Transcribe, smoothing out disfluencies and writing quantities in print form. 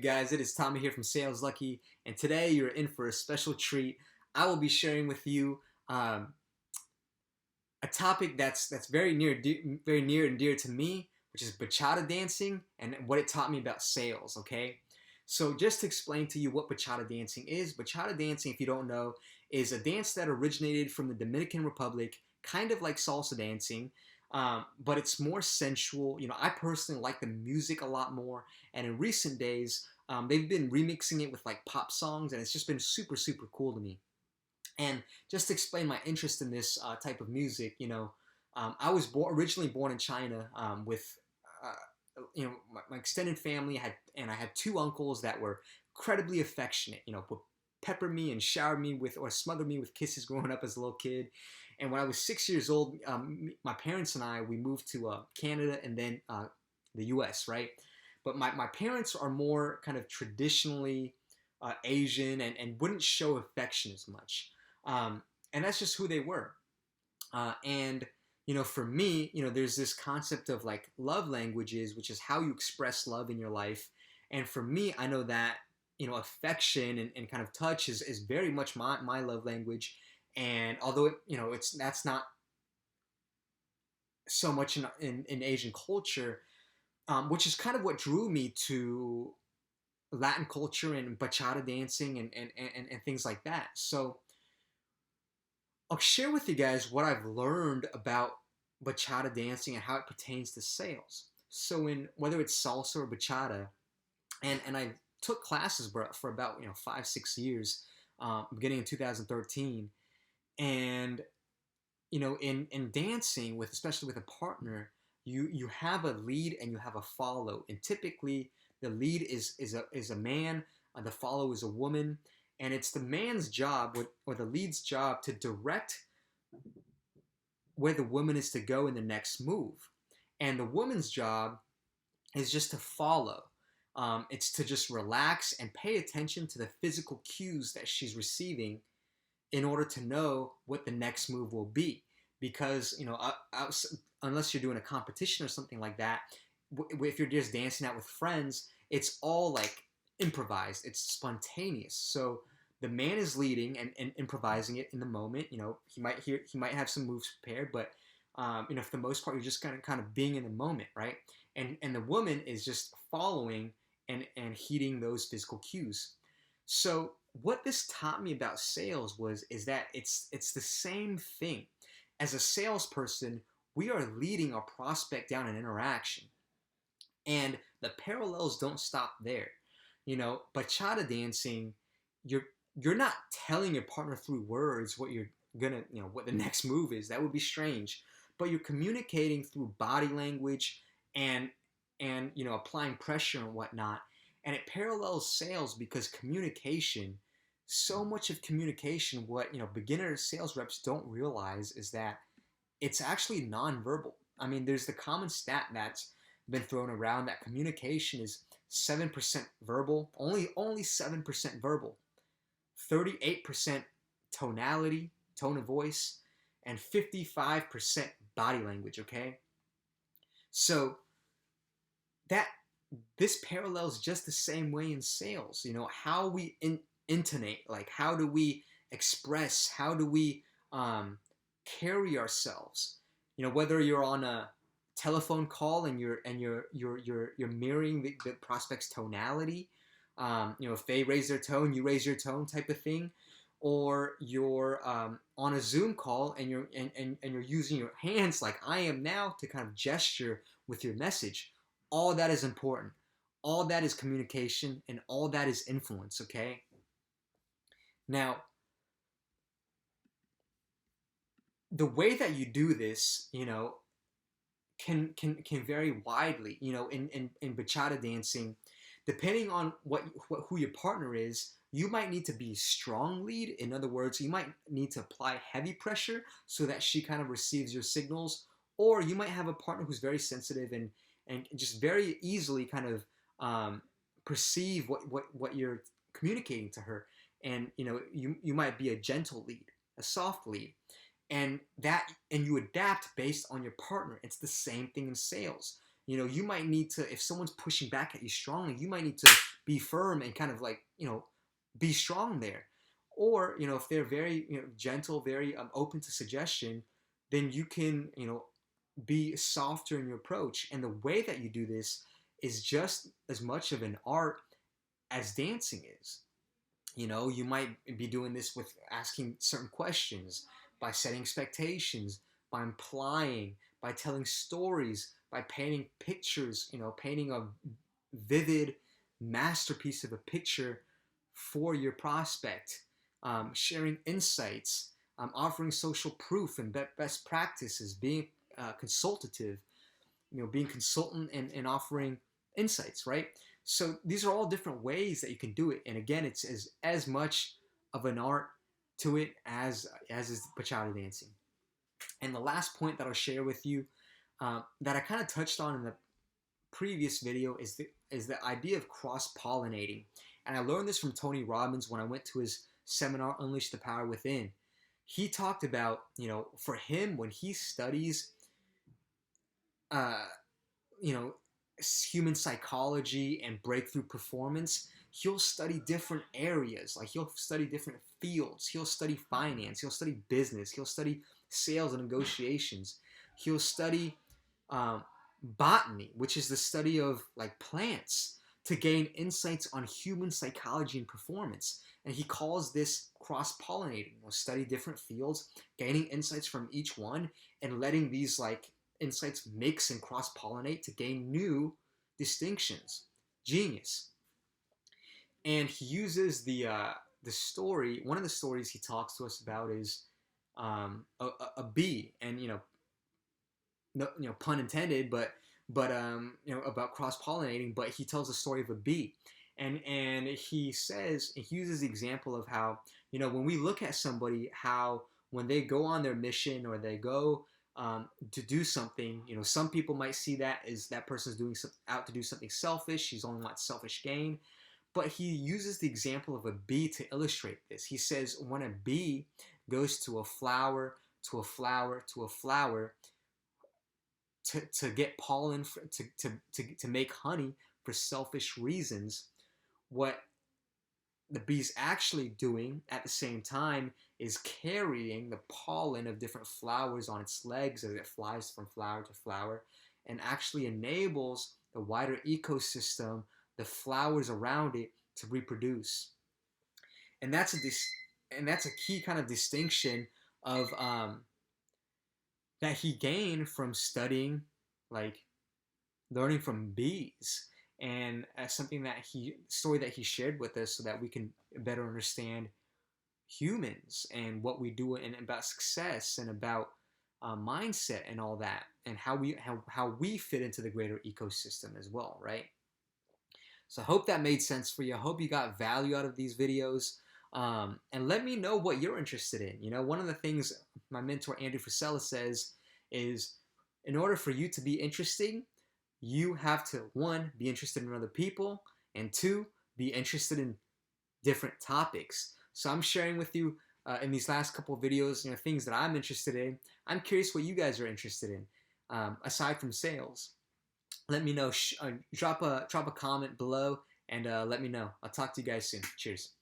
guys? It is Tommy here from Saleslucky, and today you're in for a special treat. I will be sharing with you a topic that's very near and dear to me, which is bachata dancing and what it taught me about sales. Okay, so just to explain to you what bachata dancing, if you don't know, is a dance that originated from the Dominican Republic, kind of like salsa dancing. But it's more sensual. I personally like the music a lot more, and in recent days, they've been remixing it with like pop songs, and it's just been super, super cool to me. And just to explain my interest in this type of music, I was originally born in China with, my extended family I had two uncles that were incredibly affectionate. Would pepper me and shower me with or smother me with kisses growing up as a little kid. And when I was 6 years old, my parents and we moved to Canada and then the U.S. Right, but my parents are more kind of traditionally Asian and wouldn't show affection as much. And that's just who they were. And for me, there's this concept of like love languages, which is how you express love in your life. And for me, I know that affection and kind of touch is very much my love language. And although that's not so much in Asian culture, which is kind of what drew me to Latin culture and bachata dancing and things like that. So I'll share with you guys what I've learned about bachata dancing and how it pertains to sales. So in whether it's salsa or bachata, and I took classes for about 5-6 years, beginning in 2013, and in dancing with especially with a partner, you have a lead and you have a follow, and typically the lead is a man, the follow is a woman. And it's the man's job or the lead's job to direct where the woman is to go in the next move. And the woman's job is just to follow. It's to just relax and pay attention to the physical cues that she's receiving in order to know what the next move will be. Because, unless you're doing a competition or something like that, if you're just dancing out with friends, it's all like improvised. It's spontaneous. So the man is leading and improvising it in the moment. He might have some moves prepared, but for the most part, you're just kind of being in the moment, right? And the woman is just following and heeding those physical cues. So what this taught me about sales is that it's the same thing. As a salesperson, we are leading our prospect down an interaction, and the parallels don't stop there. Bachata dancing, you're not telling your partner through words what you're gonna, what the next move is. That would be strange. But you're communicating through body language and applying pressure and whatnot. And it parallels sales because communication, so much of communication, what beginner sales reps don't realize is that it's actually nonverbal. I mean, there's the common stat that's been thrown around that communication is 7% verbal, only 7% verbal, 38% tonality, tone of voice, and 55% body language. Okay, so that this parallels just the same way in sales. How we intonate, like how do we express, how do we carry ourselves. Whether you're on a telephone call and you're mirroring the prospect's tonality, if they raise their tone, you raise your tone, type of thing, or you're on a Zoom call and you're using your hands like I am now to kind of gesture with your message. All that is important. All that is communication, and all that is influence. Okay. Now, the way that you do this, can vary widely. In bachata dancing, depending on who your partner is, you might need to be strong lead. In other words, you might need to apply heavy pressure so that she kind of receives your signals, or you might have a partner who's very sensitive and just very easily kind of perceive what you're communicating to her, and you might be a gentle lead, a soft lead. And you adapt based on your partner. It's the same thing in sales. You might need to, if someone's pushing back at you strongly, you might need to be firm and kind of like, be strong there. Or, if they're very, gentle, very open to suggestion, then you can, be softer in your approach. And the way that you do this is just as much of an art as dancing is. You might be doing this with asking certain questions, by setting expectations, by implying, by telling stories, by painting pictures, painting a vivid masterpiece of a picture for your prospect, sharing insights, offering social proof and best practices, being consultative, being consultant and offering insights, right? So these are all different ways that you can do it. And again, it's as much of an art to it as is bachata dancing. And the last point that I'll share with you, that I kind of touched on in the previous video, is the idea of cross-pollinating. And I learned this from Tony Robbins when I went to his seminar, Unleash the Power Within. He talked about, for him, when he studies uh, human psychology and breakthrough performance, he'll study different areas. Like, he'll study different fields. He'll study finance. He'll study business. He'll study sales and negotiations. He'll study botany, which is the study of like plants, to gain insights on human psychology and performance. And he calls this cross-pollinating. We'll study different fields, gaining insights from each one, and letting these like insights mix and cross-pollinate to gain new distinctions. Genius. And he uses the story. One of the stories he talks to us about is a bee, and no, pun intended, but about cross-pollinating. But he tells the story of a bee, and he says, he uses the example of how, when we look at somebody, how when they go on their mission or they go to do something, some people might see that as that person's out to do something selfish. He's only wants selfish gain. But he uses the example of a bee to illustrate this. He says, when a bee goes to a flower, to a flower, to a flower, to get pollen, to make honey for selfish reasons, what the bee's actually doing at the same time is carrying the pollen of different flowers on its legs as it flies from flower to flower, and actually enables the wider ecosystem, the flowers around it, to reproduce. And that's a key kind of distinction of that he gained from studying, like learning from bees. And something that story that he shared with us, so that we can better understand humans and what we do, and about success, and about mindset and all that, and how we fit into the greater ecosystem as well, right? So I hope that made sense for you. I hope you got value out of these videos. And let me know what you're interested in. One of the things my mentor Andrew Frisella says is, in order for you to be interesting, you have to, one, be interested in other people, and two, be interested in different topics. So I'm sharing with you in these last couple of videos, things that I'm interested in. I'm curious what you guys are interested in, aside from sales. Let me know. Drop a comment below, and let me know. I'll talk to you guys soon. Cheers.